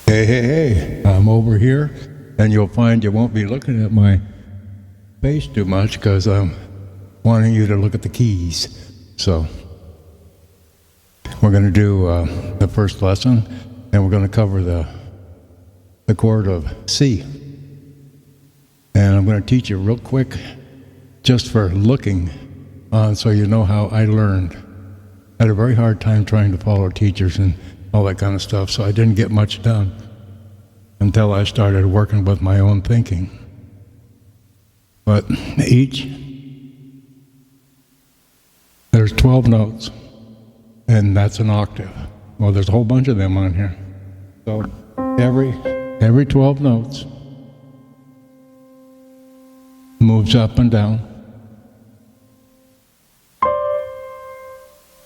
Hey, I'm over here, and you'll find you won't be looking at my face too much because I'm wanting you to look at the keys. So we're going to do the first lesson, and we're going to cover the chord of C. And I'm going to teach you real quick, just for looking on, so you know how I learned. I had a very hard time trying to follow teachers and all that kind of stuff, so I didn't get much done until I started working with my own thinking. But there's 12 notes, and that's an octave. Well, there's a whole bunch of them on here. So every 12 notes moves up and down,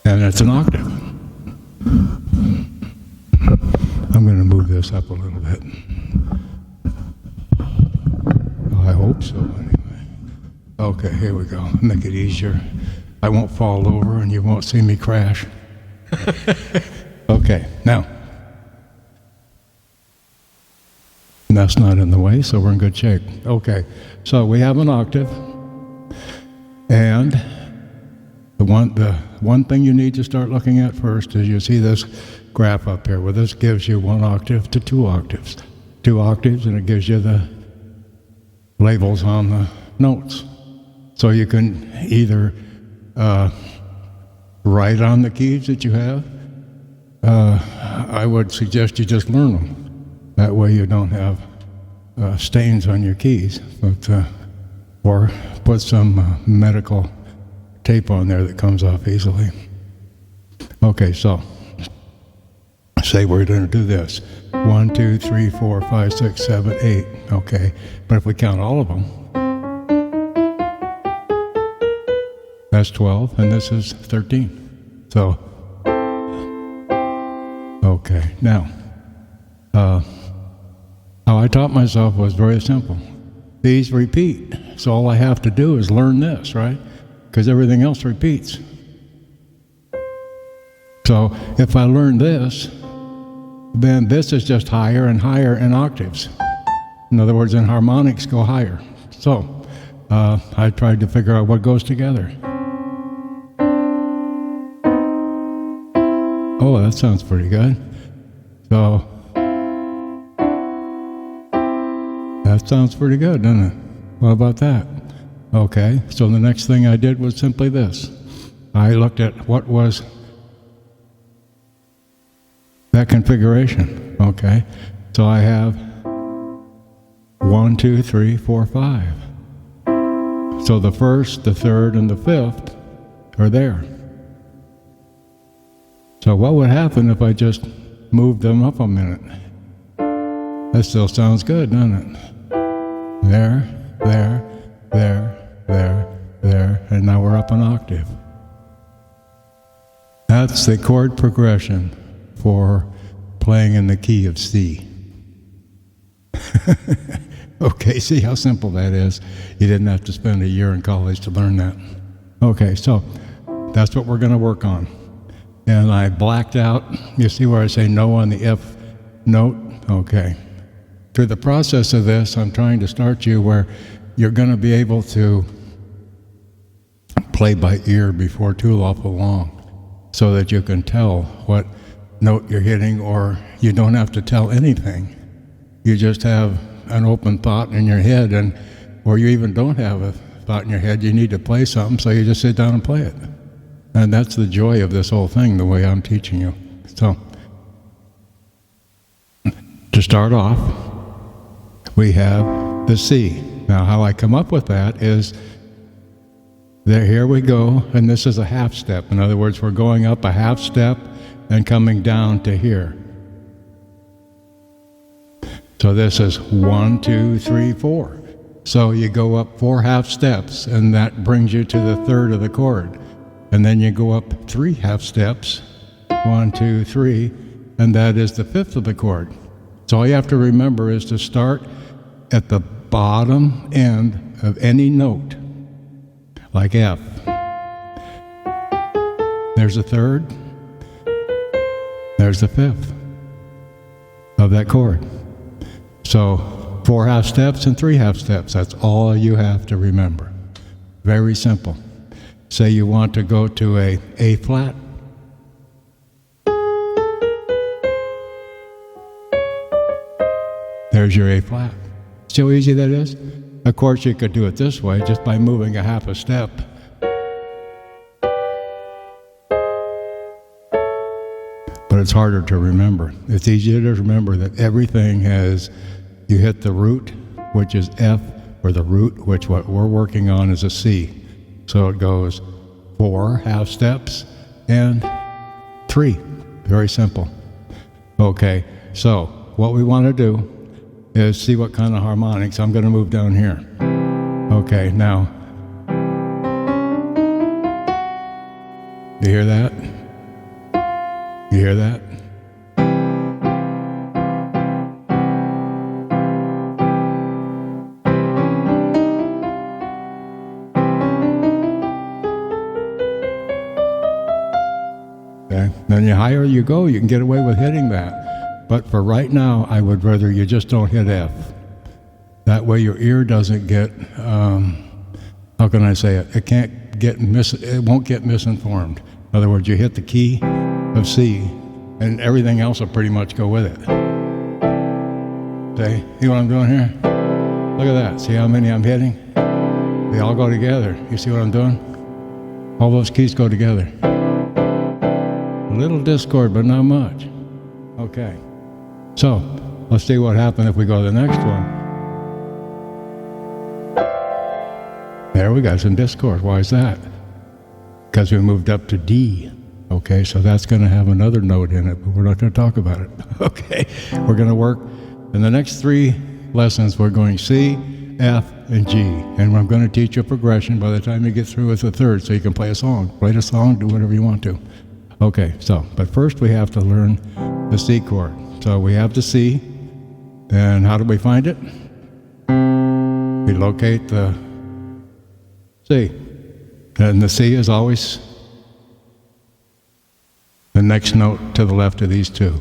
and it's an octave. I'm going to move this up a little bit. I hope so, anyway. Okay, here we go. Make it easier. I won't fall over and you won't see me crash. Okay, now. That's not in the way, so we're in good shape. Okay, so we have an octave. And the one thing you need to start looking at first is you see this graph up here. Well, this gives you 1 octave to 2 octaves. 2 octaves, and it gives you the labels on the notes. So you can either write on the keys that you have. I would suggest you just learn them. That way you don't have stains on your keys. But, or put some medical tape on there that comes off easily. Okay, so say we're going to do this. 1, 2, 3, 4, 5, 6, 7, 8. Okay, but if we count all of them, that's 12, and this is 13. So, okay, now, how I taught myself was very simple. These repeat, so all I have to do is learn this, right? Because everything else repeats. So if I learn this, then this is just higher and higher in octaves. In other words, in harmonics go higher. So I tried to figure out what goes together. Oh, that sounds pretty good. So that sounds pretty good, doesn't it? What about that? Okay, so the next thing I did was simply this. I looked at what was that configuration. Okay, so I have 1, 2, 3, 4, 5. So the first, the third, and the fifth are there. So what would happen if I just moved them up a minute? That still sounds good, doesn't it? There, and now we're up an octave. That's the chord progression for playing in the key of C. Okay, see how simple that is? You didn't have to spend a year in college to learn that. Okay, so that's what we're going to work on. And I blacked out, you see where I say no on the F note? Okay. Through the process of this, I'm trying to start you where you're going to be able to play by ear before too awful long, so that you can tell what note you're hitting, or you don't have to tell anything. You just have an open thought in your head, or you even don't have a thought in your head. You need to play something, so you just sit down and play it. And that's the joy of this whole thing, the way I'm teaching you. So, to start off, we have the C. Now, how I come up with that is, here we go, and this is a half step. In other words, we're going up a half step and coming down to here. So this is 1, 2, 3, 4. So you go up 4 half steps, and that brings you to the third of the chord. And then you go up 3 half steps, 1, 2, 3, and that is the fifth of the chord. So all you have to remember is to start at the bottom end of any note, like F. There's a third, there's the fifth of of that chord. So 4 half steps and 3 half steps, that's all you have to remember. Very simple. Say you want to go to A flat. There's your A flat. See how easy that is? Of course, you could do it this way, just by moving a half a step. But it's harder to remember. It's easier to remember that everything has, you hit the root, which is F, or the root, which what we're working on is a C. So it goes 4 half steps and 3. Very simple. Okay, so what we want to do is see what kind of harmonics. I'm going to move down here. Okay, now, you hear that? You hear that? Okay. Then the higher you go, you can get away with hitting that. But for right now, I would rather you just don't hit F. That way your ear doesn't get, how can I say it? It won't get misinformed. In other words, you hit the key of C, and everything else will pretty much go with it. See what I'm doing here? Look at that. See how many I'm hitting? They all go together. You see what I'm doing? All those keys go together. A little discord, but not much. Okay. So, let's see what happens if we go to the next one. There we got some discord. Why is that? Because we moved up to D. Okay, so that's going to have another note in it, but we're not going to talk about it. Okay, we're going to work. In the next 3 lessons, we're going C, F, and G. And I'm going to teach you a progression by the time you get through with the third, so you can play a song. Write a song, do whatever you want to. Okay, so, but first we have to learn the C chord. So we have the C, and how do we find it? We locate the C. And the C is always the next note to the left of these 2.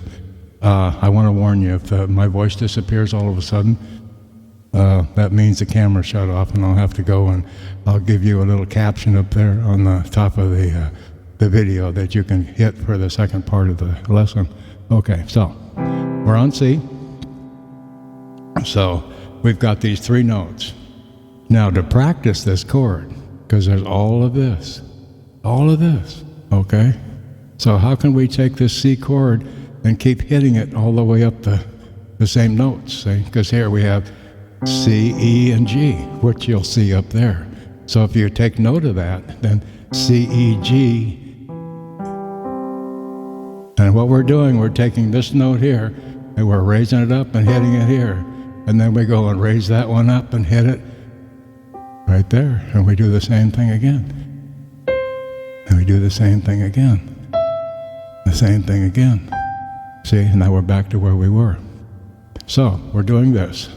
I want to warn you, if my voice disappears all of a sudden, that means the camera shut off and I'll have to go, and I'll give you a little caption up there on the top of the video that you can hit for the second part of the lesson. Okay, so we're on C. So we've got these 3 notes. Now to practice this chord, because there's all of this, okay? So how can we take this C chord and keep hitting it all the way up the same notes, see? Because here we have C, E, and G, which you'll see up there. So if you take note of that, then C, E, G, and what we're doing, we're taking this note here, and we're raising it up and hitting it here. And then we go and raise that one up and hit it right there. And we do the same thing again. And we do the same thing again. The same thing again. See, now we're back to where we were. So, we're doing this.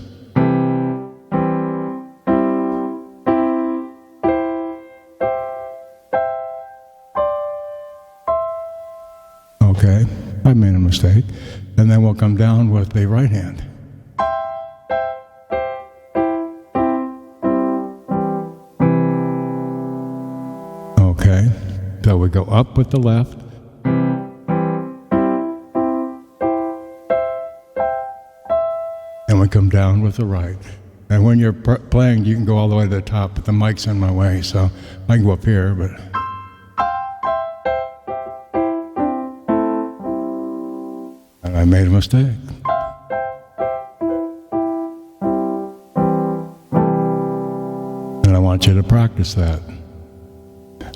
Okay, I made a mistake. And then we'll come down with the right hand. Okay, so we go up with the left. And we come down with the right. And when you're playing, you can go all the way to the top, but the mic's in my way, so I can go up here, but... And I made a mistake. And I want you to practice that.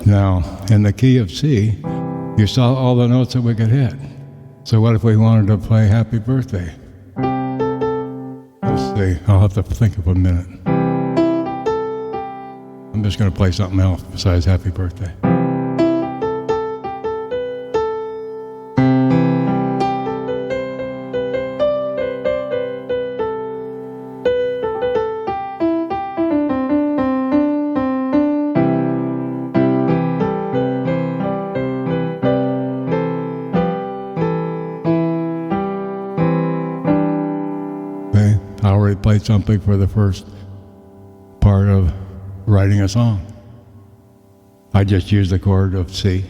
Now, in the key of C, you saw all the notes that we could hit. So what if we wanted to play Happy Birthday? Let's see, I'll have to think of a minute. I'm just going to play something else besides Happy Birthday. I already played something for the first part of writing a song. I just used the chord of C.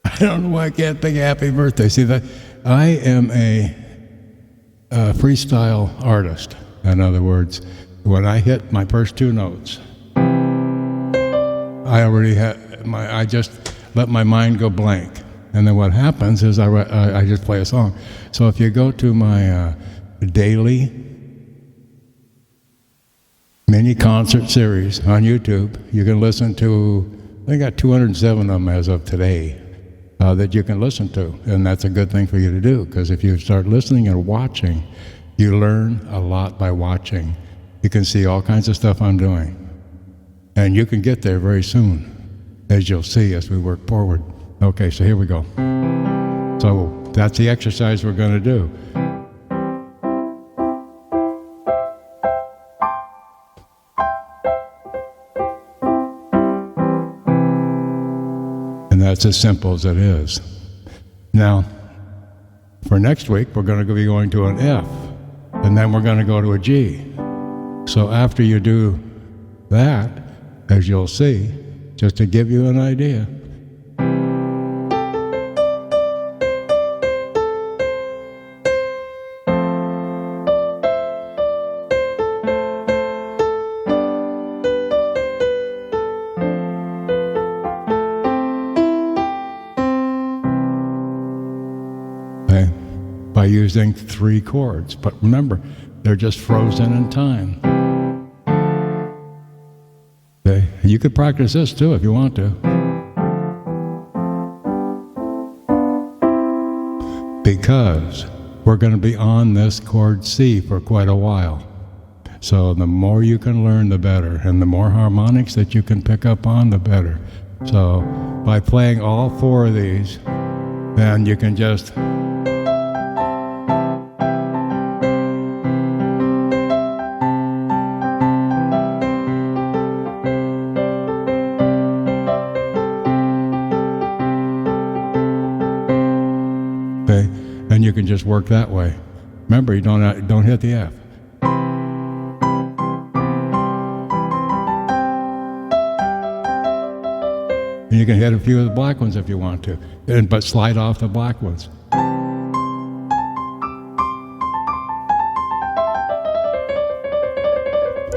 I don't know why I can't think happy birthday. See, that I am a freestyle artist. In other words, when I hit my first two notes, I just let my mind go blank. And then what happens is I just play a song. So if you go to my daily mini concert series on YouTube, you can listen to, I got 207 of them as of today that you can listen to. And that's a good thing for you to do, because if you start listening and watching, you learn a lot by watching. You can see all kinds of stuff I'm doing. And you can get there very soon, as you'll see as we work forward. Okay, so here we go. So that's the exercise we're going to do. And that's as simple as it is. Now, for next week, we're going to be going to an F, and then we're going to go to a G. So after you do that, as you'll see, just to give you an idea, by using 3 chords. But remember, they're just frozen in time. Okay? You could practice this too if you want to. Because we're going to be on this chord C for quite a while. So the more you can learn, the better. And the more harmonics that you can pick up on, the better. So by playing all 4 of these, then you can just and you can just work that way. Remember, you don't hit the F. And you can hit a few of the black ones if you want to, but slide off the black ones.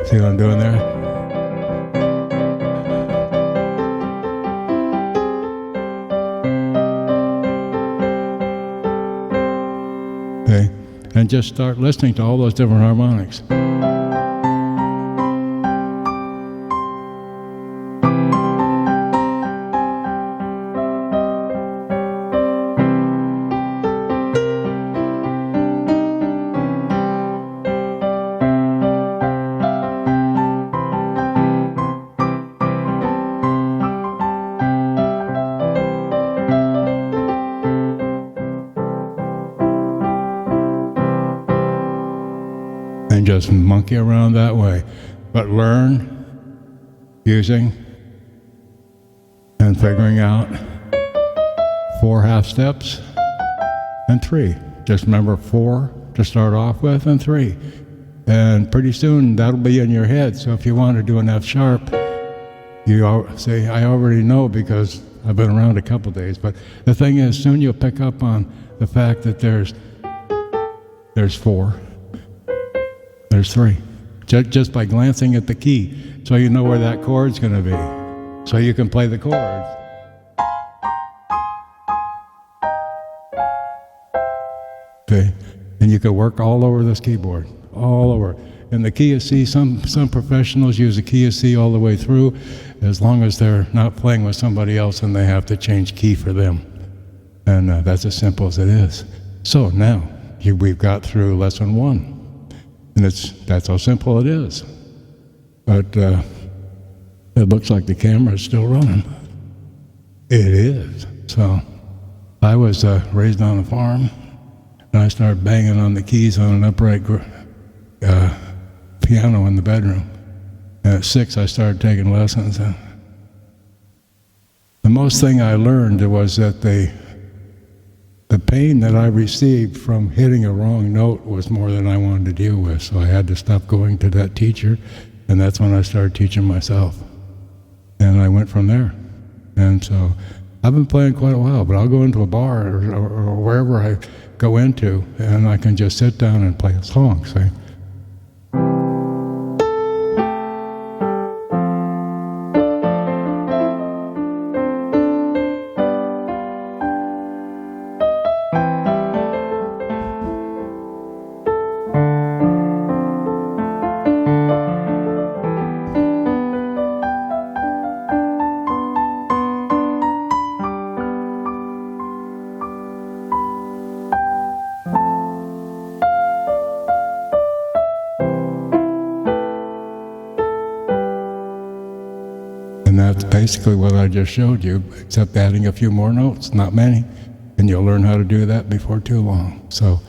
See what I'm doing there? Okay, and just start listening to all those different harmonics. And just monkey around that way. But learn using and figuring out 4 half steps and 3. Just remember 4 to start off with and 3. And pretty soon that'll be in your head. So if you want to do an F sharp, you say, I already know because I've been around a couple days. But the thing is, soon you'll pick up on the fact that there's 4. There's 3, just by glancing at the key, so you know where that chord's going to be, so you can play the chords. Okay, and you can work all over this keyboard, all over. And the key of C, some professionals use the key of C all the way through, as long as they're not playing with somebody else and they have to change key for them. And that's as simple as it is. So now, we've got through lesson 1. And that's how simple it is. But it looks like the camera is still running. It is. So I was raised on a farm, and I started banging on the keys on an upright piano in the bedroom. And at 6, I started taking lessons. And the most thing I learned was that the pain that I received from hitting a wrong note was more than I wanted to deal with, so I had to stop going to that teacher, and that's when I started teaching myself. And I went from there. And so I've been playing quite a while, but I'll go into a bar or wherever I go into, and I can just sit down and play a song, see? And that's basically what I just showed you, except adding a few more notes, not many. And you'll learn how to do that before too long. So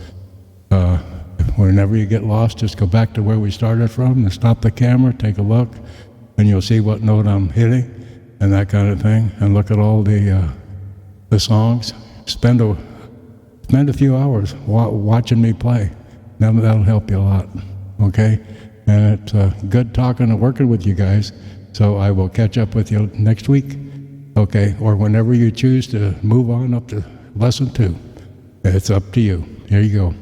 whenever you get lost, just go back to where we started from and stop the camera, take a look, and you'll see what note I'm hitting and that kind of thing. And look at all the songs. Spend a few hours watching me play. That'll help you a lot, okay? And it's good talking and working with you guys. So I will catch up with you next week, okay? Or whenever you choose to move on up to lesson 2. It's up to you. Here you go.